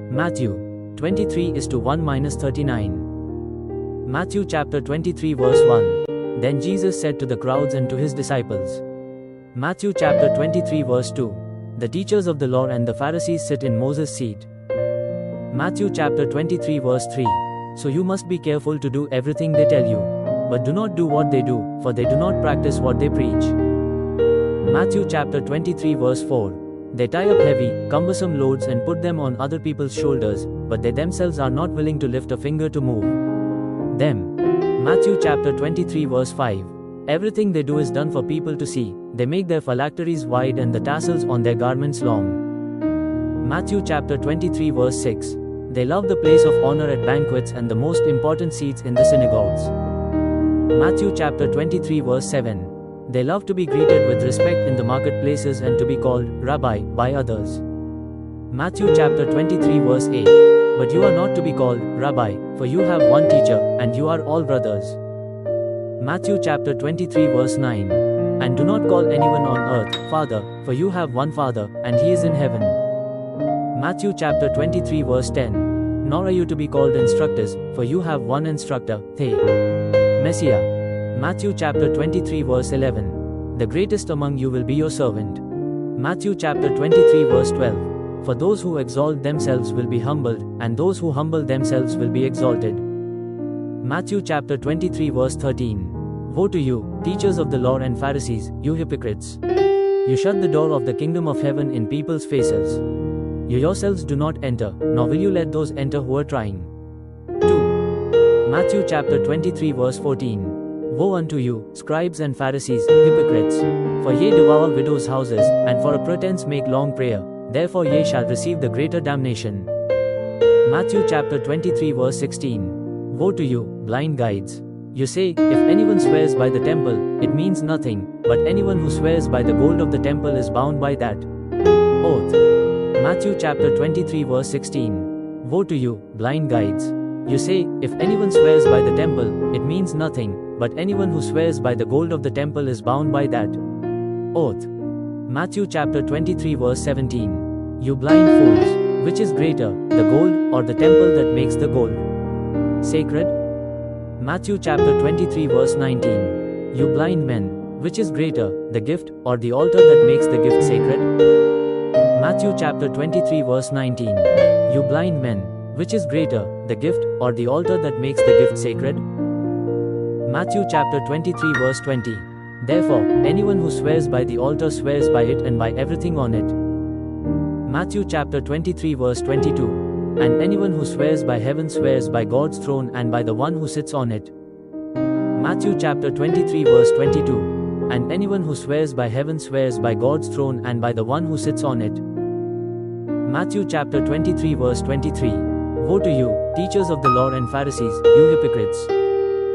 Matthew 23 is to 1-39. Matthew chapter 23 verse 1. Then Jesus said to the crowds and to his disciples. Matthew chapter 23 verse 2. The teachers of the law and the Pharisees sit in Moses' seat. Matthew chapter 23 verse 3. So you must be careful to do everything they tell you. But do not do what they do, for they do not practice what they preach. Matthew chapter 23 verse 4. They tie up heavy, cumbersome loads and put them on other people's shoulders, but they themselves are not willing to lift a finger to move them. Matthew chapter 23 verse 5. Everything they do is done for people to see. They make their phylacteries wide and the tassels on their garments long. Matthew chapter 23 verse 6. They love the place of honor at banquets and the most important seats in the synagogues. Matthew chapter 23 verse 7. They love to be greeted with respect in the marketplaces and to be called Rabbi by others. Matthew chapter 23 verse 8. But you are not to be called Rabbi, for you have one teacher, and you are all brothers. Matthew chapter 23 verse 9. And do not call anyone on earth Father, for you have one Father, and he is in heaven. Matthew chapter 23 verse 10. Nor are you to be called instructors, for you have one instructor, the Messiah. Matthew chapter 23 verse 11. The greatest among you will be your servant. Matthew chapter 23 verse 12. For those who exalt themselves will be humbled, and those who humble themselves will be exalted. Matthew chapter 23 verse 13. Woe to you, teachers of the law and Pharisees, you hypocrites! You shut the door of the kingdom of heaven in people's faces. You yourselves do not enter, nor will you let those enter who are trying. 2. Matthew chapter 23 verse 14. Woe unto you, Scribes and Pharisees, hypocrites! For ye devour widows' houses, and for a pretense make long prayer. Therefore ye shall receive the greater damnation. Matthew chapter 23 verse 16. Woe to you, blind guides! You say, if anyone swears by the temple, it means nothing, but anyone who swears by the gold of the temple is bound by that oath. Matthew chapter 23 verse 16. Woe to you, blind guides! You say, if anyone swears by the temple, it means nothing, but anyone who swears by the gold of the temple is bound by that oath. Matthew chapter 23 verse 17. You blind fools, which is greater, the gold or the temple that makes the gold sacred? Matthew chapter 23 verse 19. You blind men, which is greater, the gift or the altar that makes the gift sacred? Matthew chapter 23 verse 19. You blind men, which is greater, the gift or the altar that makes the gift sacred? Matthew chapter 23 verse 20. Therefore, anyone who swears by the altar swears by it and by everything on it. Matthew chapter 23 verse 22. And anyone who swears by heaven swears by God's throne and by the one who sits on it. Matthew chapter 23 verse 22. And anyone who swears by heaven swears by God's throne and by the one who sits on it. Matthew chapter 23 verse 23. Woe to you, teachers of the law and Pharisees, you hypocrites!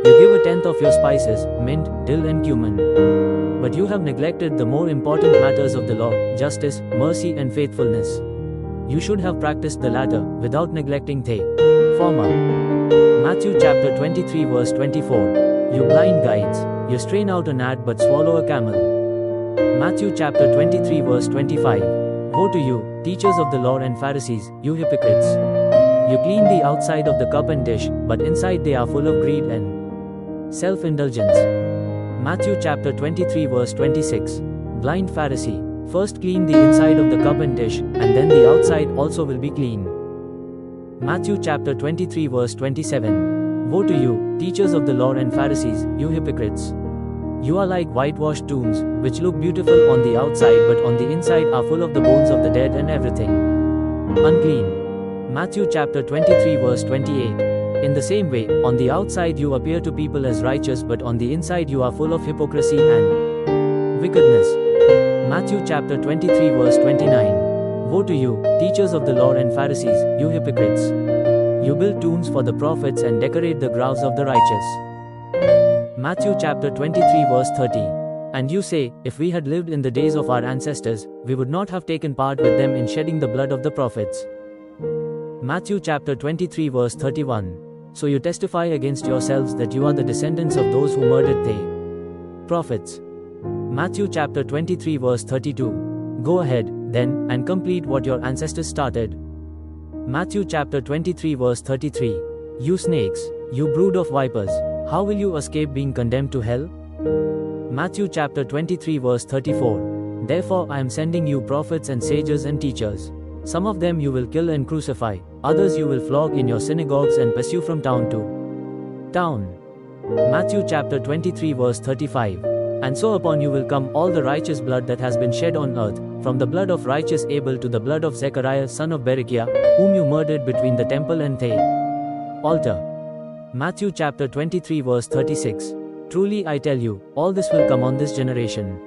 You give a tenth of your spices, mint, dill and cumin. But you have neglected the more important matters of the law, justice, mercy and faithfulness. You should have practiced the latter, without neglecting the former. Matthew chapter 23 verse 24. You blind guides! You strain out a gnat but swallow a camel. Matthew chapter 23 verse 25. Woe to you, teachers of the law and Pharisees, you hypocrites! You clean the outside of the cup and dish, but inside they are full of greed and self-indulgence. Matthew chapter 23 verse 26. Blind Pharisee! First clean the inside of the cup and dish, and then the outside also will be clean. Matthew chapter 23 verse 27. Woe to you, teachers of the law and Pharisees, you hypocrites! You are like whitewashed tombs, which look beautiful on the outside but on the inside are full of the bones of the dead and everything unclean. Matthew chapter 23 verse 28. In the same way, on the outside you appear to people as righteous but on the inside you are full of hypocrisy and wickedness. Matthew chapter 23 verse 29. Woe to you, teachers of the law and Pharisees, you hypocrites! You build tombs for the prophets and decorate the graves of the righteous. Matthew chapter 23 verse 30. And you say, if we had lived in the days of our ancestors, we would not have taken part with them in shedding the blood of the prophets. Matthew chapter 23 verse 31. So you testify against yourselves that you are the descendants of those who murdered the prophets. Matthew chapter 23 verse 32. Go ahead, then, and complete what your ancestors started. Matthew chapter 23 verse 33. You snakes, you brood of vipers, how will you escape being condemned to hell? Matthew chapter 23 verse 34. Therefore I am sending you prophets and sages and teachers. Some of them you will kill and crucify, others you will flog in your synagogues and pursue from town to town. Matthew chapter 23 verse 35. And so upon you will come all the righteous blood that has been shed on earth, from the blood of righteous Abel to the blood of Zechariah son of Berechiah, whom you murdered between the temple and the altar. Matthew chapter 23 verse 36. Truly I tell you, all this will come on this generation.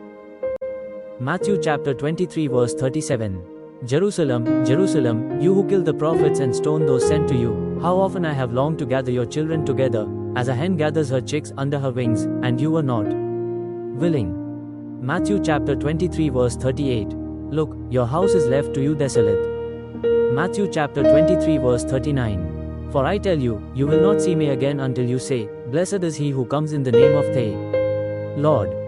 Matthew chapter 23 verse 37. Jerusalem, Jerusalem, you who kill the prophets and stone those sent to you, how often I have longed to gather your children together, as a hen gathers her chicks under her wings, and you were not willing. Matthew chapter 23 verse 38. Look, your house is left to you desolate. Matthew chapter 23 verse 39. For I tell you, you will not see me again until you say, Blessed is he who comes in the name of the Lord.